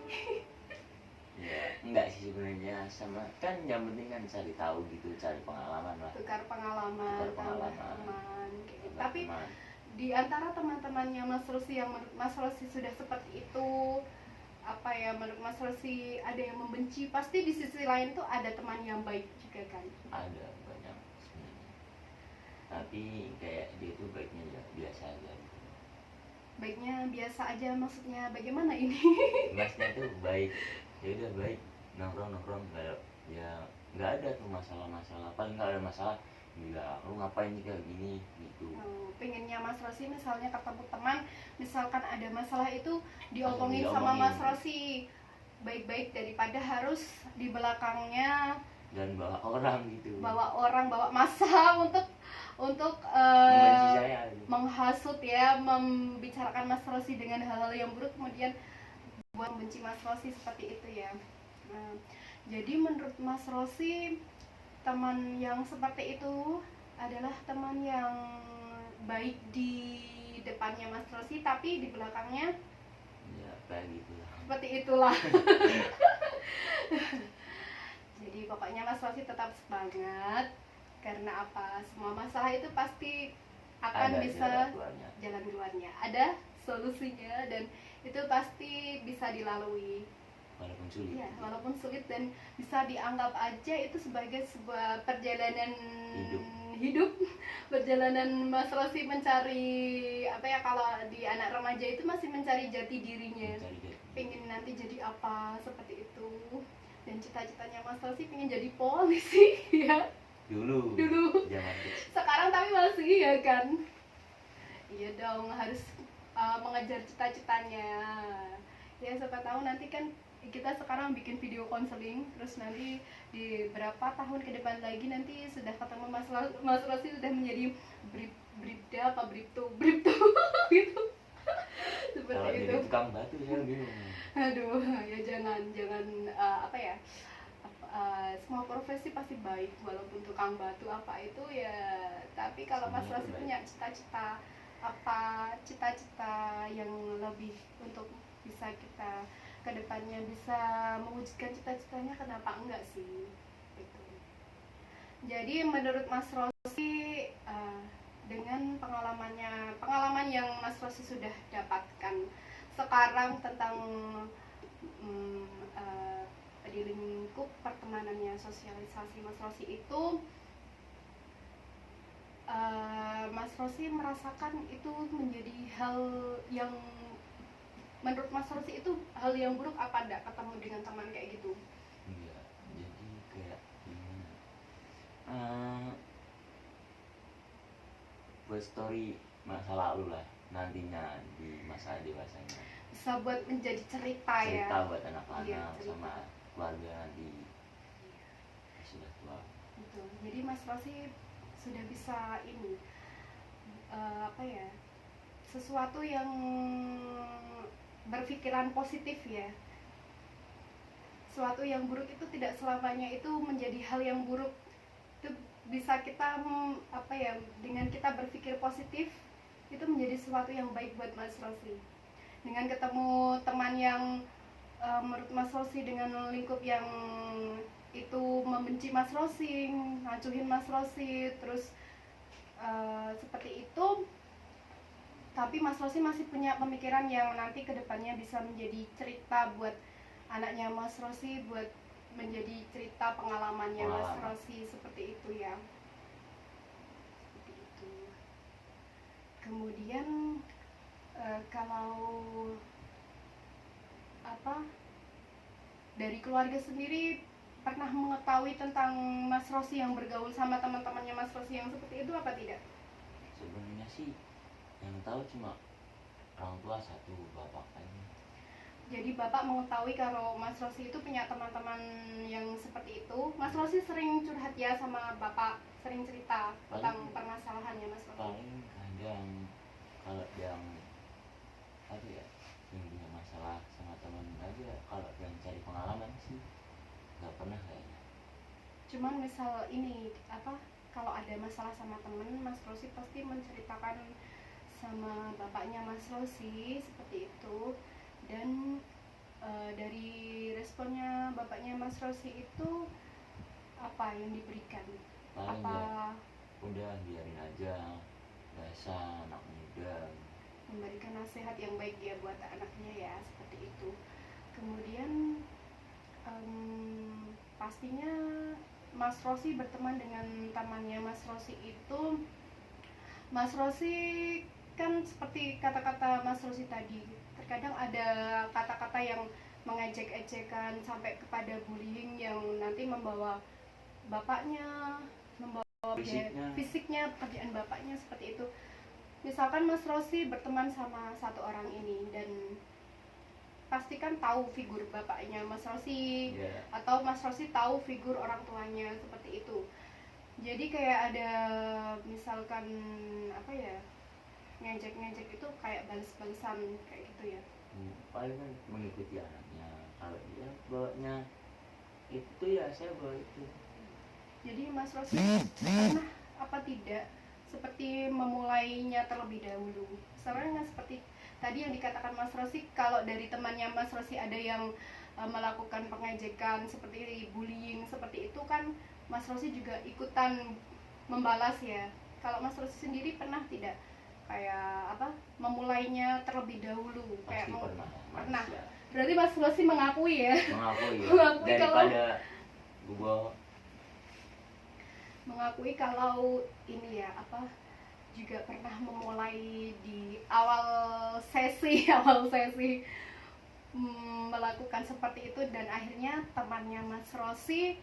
Ya enggak sih sebenarnya, sama kan yang penting kan cari tahu gitu, cari pengalaman lah. Tukar pengalaman, tambah teman kayak gitu. Tapi Teman. di antara teman-temannya Mas Rosi yang menurut Mas Rosi sudah seperti itu, apa ya, menurut Mas Rosi ada yang membenci, pasti di sisi lain tuh ada teman yang baik juga kan? Ada banyak sebenarnya, tapi kayak dia tuh baiknya ya biasa aja gitu. Baiknya biasa aja maksudnya bagaimana ini? Masnya tuh baik, ya udah baik, nongkrong nggak ada, ya nggak ada tuh masalah, paling nggak ada masalah gila lu ngapain sih kayak gini gitu. Pengennya Mas Rosi misalnya ketemu teman, misalkan ada masalah itu diomongin Langsung sama diomongin. Mas Rosi baik-baik, daripada harus di belakangnya Dan bawa orang gitu, bawa massa untuk membenci saya gitu. menghasut ya, membicarakan Mas Rosi dengan hal-hal yang buruk, kemudian buat membenci Mas Rosi seperti itu ya. Jadi menurut Mas Rosi, teman yang seperti itu adalah teman yang baik di depannya Mas Rosi, tapi di belakangnya Ya kayak gitu lah. seperti itulah. Jadi pokoknya Mas Rosi tetap semangat, karena apa, semua masalah itu pasti akan Ada bisa jalan keluarnya. ada solusinya, dan itu pasti bisa dilalui. Walaupun sulit. Ya, walaupun sulit, dan bisa dianggap aja itu sebagai sebuah perjalanan hidup. Perjalanan Mas Rosi mencari apa ya, kalau di anak remaja itu masih mencari jati dirinya. Pengen nanti jadi apa, seperti itu. Dan cita-citanya Mas Rosi pengen jadi polisi ya. Dulu. Zaman kecil. Sekarang tapi masih ya kan. Iya dong, harus mengejar cita-citanya. Ya siapa tahu nanti kan kita sekarang bikin video konseling, terus nanti di berapa tahun ke depan lagi nanti sudah ketemu Mas Rosi sudah menjadi bribda apa bribtu gitu. Seperti Kalau itu. jadi tukang batu saya bingung. Aduh, ya jangan apa ya, semua profesi pasti baik, walaupun tukang batu apa itu ya. Tapi kalau Mas Rosi punya cita-cita yang lebih untuk bisa kita kedepannya bisa mewujudkan cita-citanya, kenapa enggak sih gitu. Jadi menurut Mas Rosi, dengan pengalaman yang Mas Rosi sudah dapatkan sekarang tentang di lingkup pertemanannya, sosialisasi Mas Rosi itu, Mas Rosi merasakan itu menjadi hal yang menurut Mas Rosi itu hal yang buruk apa enggak ketemu dengan teman kayak gitu? Iya, jadi kayak gimana? Buat story masa lalu lah nantinya di masa dewasanya. Bisa buat menjadi cerita ya. Cerita buat anak-anak, Iya, sama keluarga nanti sudah tua. Betul. Jadi Mas Rosi sudah bisa ini apa ya, sesuatu yang berpikiran positif ya. Sesuatu yang buruk itu tidak selamanya itu menjadi hal yang buruk. Itu bisa kita apa ya, dengan kita berpikir positif itu menjadi sesuatu yang baik buat Mas Rosi. Dengan ketemu teman yang menurut Mas Rosi dengan lingkup yang itu membenci Mas Rosi, ngacuhin Mas Rosi, terus seperti itu, Tapi Mas Rosi masih punya pemikiran yang nanti kedepannya bisa menjadi cerita buat anaknya Mas Rosi, buat menjadi cerita pengalamannya Mas Pengalaman. Rosi, seperti itu ya. Seperti itu. Kemudian kalau apa, dari keluarga sendiri pernah mengetahui tentang Mas Rosi yang bergaul sama teman-temannya Mas Rosi yang seperti itu apa tidak? Sebenarnya sih yang tahu cuma orang tua satu, bapak kan. Jadi Bapak mengetahui kalau Mas Rosi itu punya teman-teman yang seperti itu. Mas Rosi sering curhat ya sama Bapak, sering cerita tentang permasalahannya Mas Rosi. Paling kadang kalau yang apa ya, yang punya masalah sama teman aja, kalau yang cari pengalaman sih nggak pernah kayaknya. Cuman misal ini apa, kalau ada masalah sama temen, Mas Rosi pasti menceritakan sama bapaknya Mas Rosi seperti itu. Dan dari responnya bapaknya Mas Rosi itu apa yang diberikan? Paling Apa ya udah biarin aja, biasa anak muda. memberikan nasihat yang baik ya buat anaknya ya, seperti itu. Kemudian pastinya Mas Rosi berteman dengan temannya Mas Rosi itu, Mas Rosi kan seperti kata-kata Mas Rosi tadi, terkadang ada kata-kata yang mengejek-ejekan sampai kepada bullying yang nanti membawa bapaknya, membawa fisiknya, pekerjaan bapaknya seperti itu. Misalkan Mas Rosi berteman sama satu orang ini dan pastikan tahu figur bapaknya Mas Rosi, atau Mas Rosi tahu figur orang tuanya seperti itu. Jadi kayak ada misalkan apa ya, ngejek-ngejek itu kayak balas-balasan kayak gitu ya. Paling kan mengikuti anaknya, kalau dia bawanya itu ya saya bawa itu. Jadi Mas Rosi pernah apa tidak seperti memulainya terlebih dahulu, sebenarnya seperti tadi yang dikatakan Mas Rosi, kalau dari temannya Mas Rosi ada yang melakukan pengejekan seperti bullying seperti itu kan, Mas Rosi juga ikutan membalas ya. Kalau Mas Rosi sendiri pernah tidak kayak apa, memulainya terlebih dahulu? Pasti Kayak pernah. Berarti Mas Rosi mengakui ya? Mengakui daripada mengakui kalau ini ya apa, juga pernah memulai di awal sesi melakukan seperti itu, dan akhirnya temannya Mas Rosi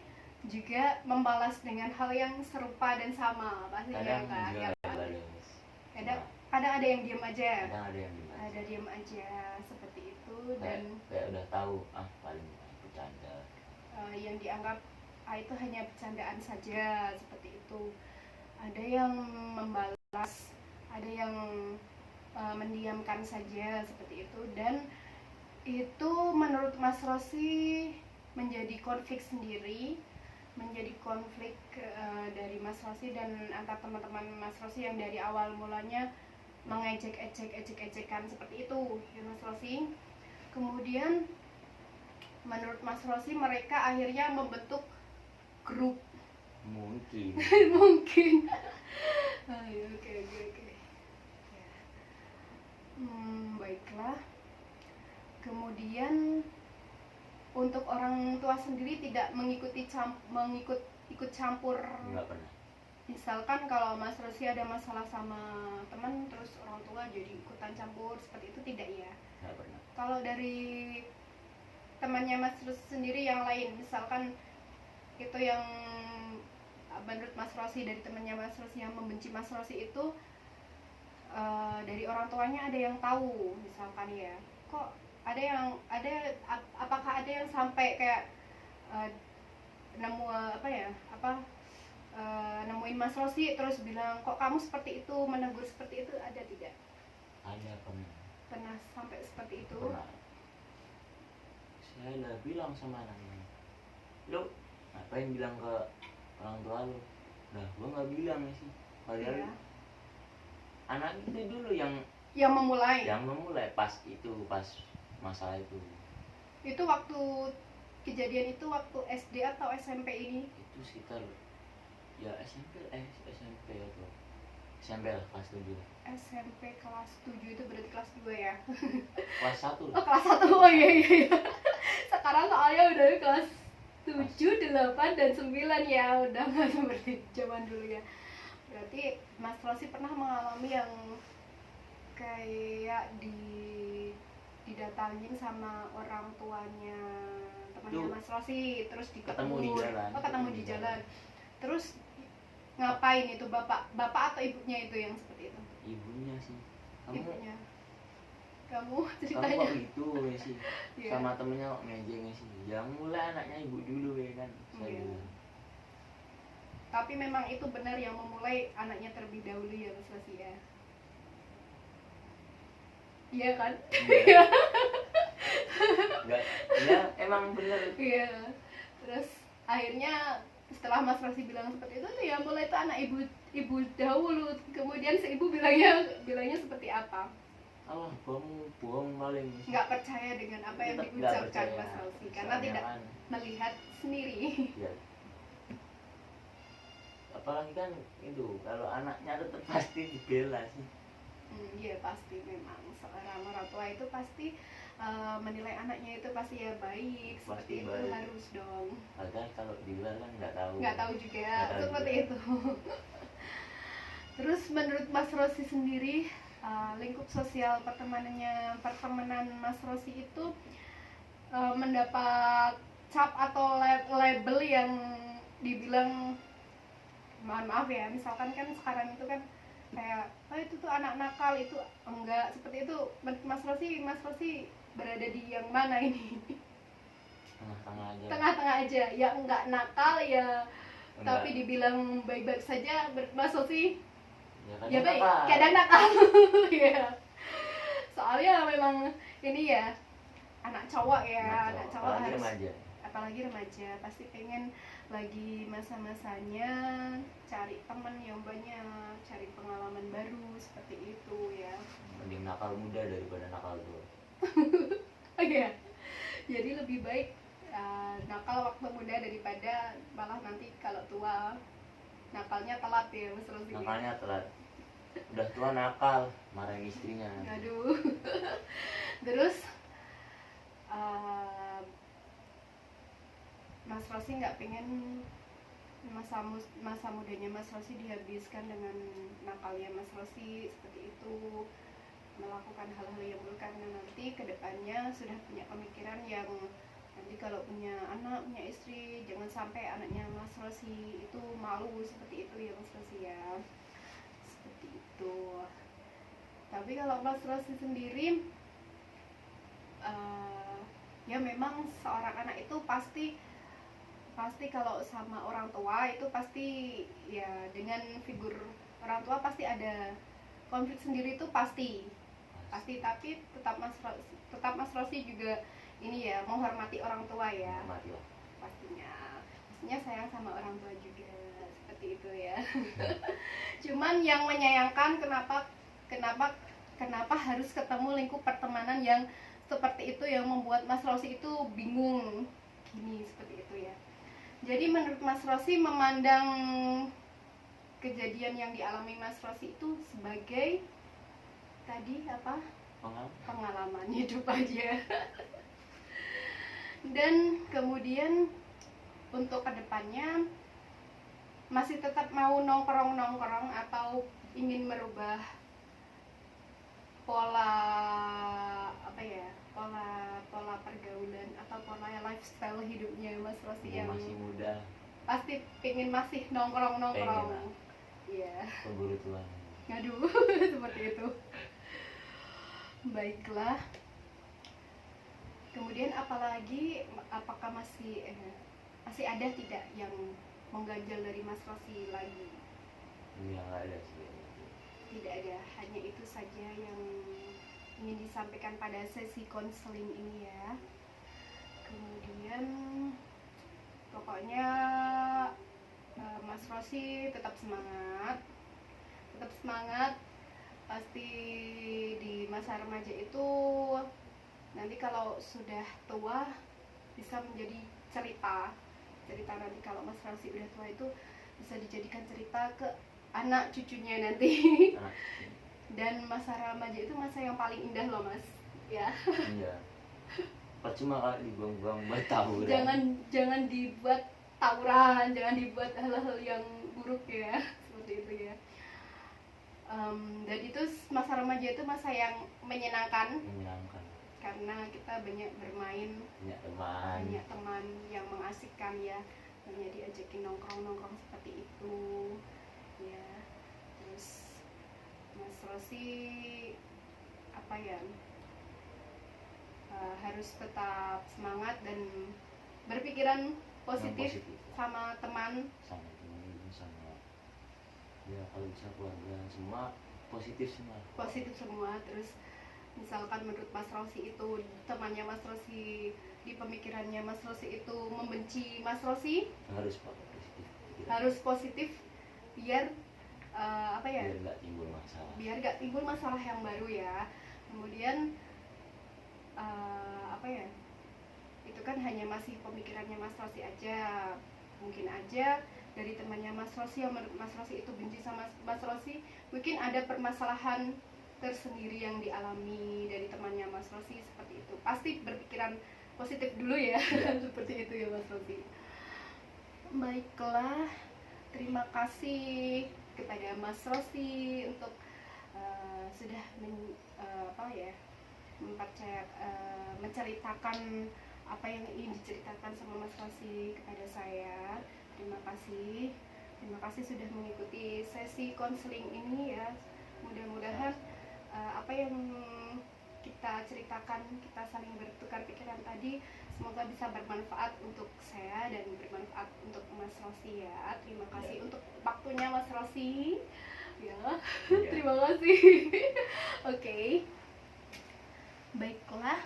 juga membalas dengan hal yang serupa dan sama pastinya kan ya. Kadang ada yang diam aja, ada diam aja seperti itu, dan kayak udah tahu paling bercanda, yang dianggap itu hanya bercandaan saja seperti itu. Ada yang membalas, ada yang mendiamkan saja seperti itu, dan itu menurut Mas Rosi menjadi konflik sendiri, menjadi konflik dari Mas Rosi dan antar teman-teman Mas Rosi yang dari awal mulanya mengejek-ejekan seperti itu ya Mas Rosi. Kemudian menurut Mas Rosi mereka akhirnya membentuk grup mungkin. Oke. Baiklah. Kemudian untuk orang tua sendiri tidak ikut campur. Enggak pernah. Misalkan kalau Mas Rosi ada masalah sama teman, terus orang tua jadi ikutan campur seperti itu, tidak ya? Enggak pernah. Kalau dari temannya Mas Rosi sendiri yang lain, misalkan itu yang menurut Mas Rosi, dari temannya Mas Rosi yang membenci Mas Rosi itu, dari orang tuanya ada yang tahu misalkan ya, kok apakah ada yang sampai kayak nemuin Mas Rosi terus bilang kok kamu seperti itu, menegur seperti itu, ada tidak? Ada, pernah sampai seperti itu? Pernah. Saya udah bilang sama anaknya, lu ngapain bilang ke orang tua lu? Nah, gua nggak bilang ya sih, padahal ya. Anak itu dulu yang memulai pas masalah itu. Itu waktu kejadian itu waktu SD atau SMP ini? Itu sekitar ya SMP atau SMP lah kelas 7. SMP kelas 7 itu berarti kelas 2 ya? Kelas 1 Oh kelas 1, oh iya iya iya. Sekarang soalnya udah kelas 7, 8, dan 9 ya. Udah nggak seperti zaman dulu ya. Berarti Mas Rosi pernah mengalami yang kayak didatangin sama orang tuanya temannya Tuh, Mas Rosi, terus ketemu di dikebur. jalan. Oh ketemu di jalan. Terus ngapain itu bapak atau ibunya itu yang seperti itu? Ibunya sih. Ibunya. Kamu Kamu ceritanya. kok gitu ya sih? Iya. Sama temennya kok ngejeng ya sih. Yang mulai anaknya ibu dulu ya kan. Saya Iya. bilang. Tapi memang itu benar yang memulai anaknya terlebih dahulu ya Mas Rosi ya. Iya kan? Iya. Enggak, ya emang bener. Iya. Terus akhirnya setelah Mas Rosi bilang seperti itu tuh ya mulai itu anak ibu dahulu. Kemudian si ibu bilangnya seperti apa? Allah, bohong maling. Nggak percaya dengan apa yang Tetap nggak diucapkan percaya. Mas Rosi karena Soalnya tidak kan, melihat sendiri. ya. Apalagi kan itu kalau anaknya tetap pasti dibela sih. Iya pasti memang seorang orang tua itu pasti menilai anaknya itu pasti ya baik, Pasti seperti itu baik. harus dong. Padahal kalau di luar kan Nggak tahu juga Nggak tahu seperti juga. itu. Terus menurut Mas Rosi sendiri lingkup sosial pertemanan Mas Rosi itu mendapat cap atau label yang dibilang, mohon maaf ya, misalkan kan sekarang itu kan kayak oh itu tuh anak nakal, itu enggak seperti itu. Menurut Mas Rosi berada di yang mana ini? Tengah-tengah aja. Tengah-tengah aja ya, enggak nakal ya Enggak. tapi dibilang baik-baik saja. Mas Rosi Ya ya baik, apa? kadang nakal. Ya soalnya memang ini ya anak cowok ya, anak cowok apalagi harus remaja. apalagi remaja pasti pengen lagi masa-masanya cari temen yang banyak, cari pengalaman baru seperti itu ya. Mending nakal muda daripada nakal tua. Oh iya, jadi lebih baik nakal waktu muda daripada malah nanti kalau tua nakalnya telat ya Mas Rosi. Nakalnya telat. Udah tua nakal, marahin istrinya. Aduh. Terus Mas Rosi nggak pengen masa mudanya Mas Rosi dihabiskan dengan nakalnya Mas Rosi seperti itu, melakukan hal-hal yang buruk, karena nanti kedepannya sudah punya pemikiran yang nanti kalau punya anak, punya istri, jangan sampai anaknya Mas Rosi itu malu seperti itu ya Mas Rosi ya. Seperti itu. Tapi kalau Mas Rosi sendiri ya memang seorang anak itu pasti kalau sama orang tua itu pasti ya, dengan figur orang tua pasti ada konflik sendiri, itu pasti. Tapi tetap Mas Rosi juga ini ya, menghormati orang tua ya. Mati lah. Pastinya sayang sama orang tua juga, seperti itu ya. Cuman yang menyayangkan kenapa harus ketemu lingkup pertemanan yang seperti itu, yang membuat Mas Rosi itu bingung gini, seperti itu ya. Jadi menurut Mas Rosi memandang kejadian yang dialami Mas Rosi itu sebagai tadi apa? Pengalaman hidup aja. Dan kemudian untuk kedepannya masih tetap mau nongkrong atau ingin merubah pola apa ya, pola pergaulan atau pola lifestyle hidupnya Mas Rosi yang masih muda, pasti pengen masih nongkrong. Iya. keburu tua. Aduh, seperti itu. Baiklah. Kemudian apalagi, apakah masih ada tidak yang mengganjal dari Mas Rosi lagi? Ya nggak ada sih. Tidak ada, hanya itu saja yang ingin disampaikan pada sesi konseling ini ya. Kemudian pokoknya Mas Rosi tetap semangat. Pasti di masa remaja itu nanti kalau sudah tua bisa menjadi cerita nanti kalau Mas Rosi udah tua itu bisa dijadikan cerita ke anak cucunya nanti. Anak. Dan masa remaja itu masa yang paling indah loh Mas ya. Iya, percuma kalau dibuang-buang buat tawuran. Jangan dibuat tawuran, jangan dibuat hal-hal yang buruk ya, seperti itu ya. Dan itu masa remaja itu masa yang menyenangkan karena kita banyak bermain, banyak teman yang mengasihkan ya, banyak diajakin nongkrong seperti itu ya. Terus Mas Rosi apa ya, harus tetap semangat dan berpikiran positif sama teman, sama ya, kalau bisa keluarga semua positif semua. Terus misalkan menurut Mas Rosi itu temannya Mas Rosi, di pemikirannya Mas Rosi itu membenci Mas Rosi, harus positif biar apa ya, biar nggak timbul masalah yang baru ya. Kemudian apa ya, itu kan hanya masih pemikirannya Mas Rosi aja, mungkin aja dari temannya Mas Rosi yang menurut Mas Rosi itu benci sama Mas Rosi, mungkin ada permasalahan tersendiri yang dialami dari temannya Mas Rosi, seperti itu. Pasti berpikiran positif dulu ya, seperti itu ya Mas Rosi. Baiklah, terima kasih kepada Mas Rosi untuk sudah menceritakan apa yang ingin diceritakan sama Mas Rosi kepada saya. Terima kasih sudah mengikuti sesi konseling ini ya. Mudah-mudahan apa yang kita ceritakan, kita saling bertukar pikiran tadi, semoga bisa bermanfaat untuk saya dan bermanfaat untuk Mas Rosi ya. Terima kasih untuk waktunya Mas Rosi ya. Terima kasih. Oke. Baiklah.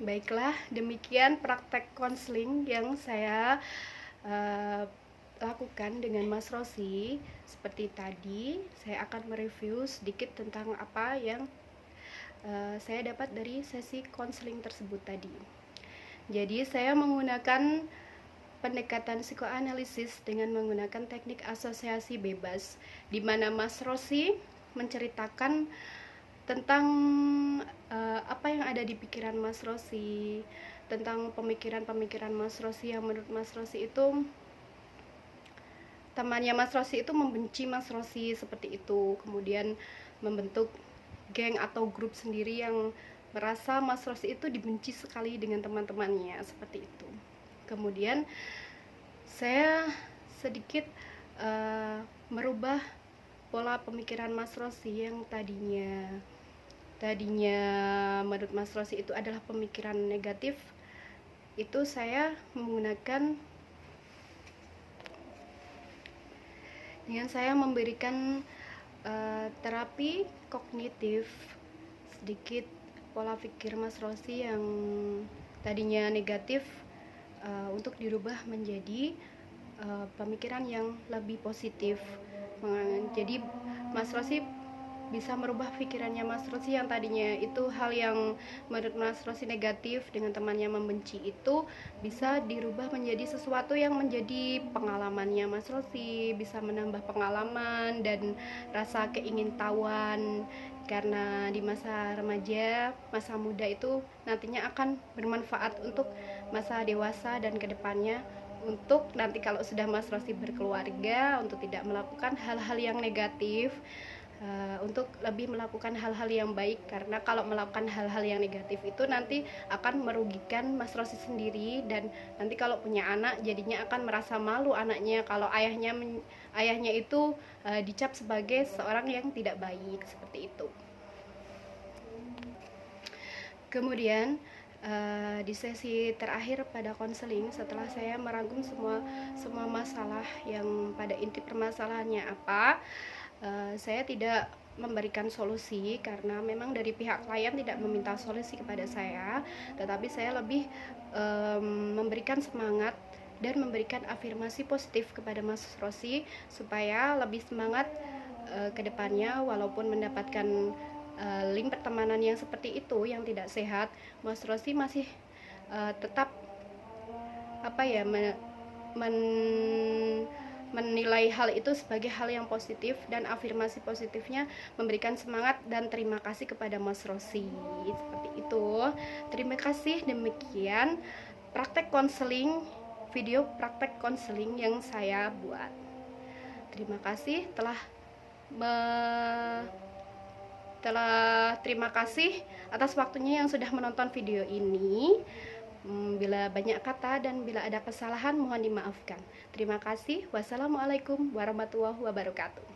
Baiklah, demikian praktek konseling yang saya lakukan dengan Mas Rosi. Seperti tadi, saya akan mereview sedikit tentang apa yang saya dapat dari sesi konseling tersebut tadi. Jadi, saya menggunakan pendekatan psikoanalisis dengan menggunakan teknik asosiasi bebas, di mana Mas Rosi menceritakan tentang apa yang ada di pikiran Mas Rosi, tentang pemikiran-pemikiran Mas Rosi yang menurut Mas Rosi itu temannya Mas Rosi itu membenci Mas Rosi, seperti itu. Kemudian membentuk geng atau grup sendiri yang merasa Mas Rosi itu dibenci sekali dengan teman-temannya, seperti itu. Kemudian saya sedikit merubah pola pemikiran Mas Rosi yang tadinya menurut Mas Rosi itu adalah pemikiran negatif. Itu saya menggunakan dengan saya memberikan terapi kognitif, sedikit pola pikir Mas Rosi yang tadinya negatif untuk dirubah menjadi pemikiran yang lebih positif. Jadi Mas Rosi bisa merubah pikirannya Mas Rosi yang tadinya itu hal yang menurut Mas Rosi negatif, dengan temannya membenci, itu bisa dirubah menjadi sesuatu yang menjadi pengalamannya Mas Rosi, bisa menambah pengalaman dan rasa keingintahuan, karena di masa remaja, masa muda itu nantinya akan bermanfaat untuk masa dewasa dan kedepannya, untuk nanti kalau sudah Mas Rosi berkeluarga, untuk tidak melakukan hal-hal yang negatif, untuk lebih melakukan hal-hal yang baik. Karena kalau melakukan hal-hal yang negatif itu nanti akan merugikan Mas Rosi sendiri, dan nanti kalau punya anak jadinya akan merasa malu anaknya kalau ayahnya itu dicap sebagai seorang yang tidak baik, seperti itu. Kemudian di sesi terakhir pada konseling, setelah saya merangkum semua masalah yang pada inti permasalahannya apa, saya tidak memberikan solusi karena memang dari pihak klien tidak meminta solusi kepada saya, tetapi saya lebih memberikan semangat dan memberikan afirmasi positif kepada Mas Rosi supaya lebih semangat ke depannya. Walaupun mendapatkan link pertemanan yang seperti itu yang tidak sehat, Mas Rosi masih tetap menilai hal itu sebagai hal yang positif, dan afirmasi positifnya memberikan semangat dan terima kasih kepada Mas Rosi. Seperti itu. Terima kasih, demikian praktek konseling, video praktek konseling yang saya buat. Terima kasih terima kasih atas waktunya yang sudah menonton video ini. Bila banyak kata dan bila ada kesalahan mohon dimaafkan. Terima kasih. Wassalamualaikum warahmatullahi wabarakatuh.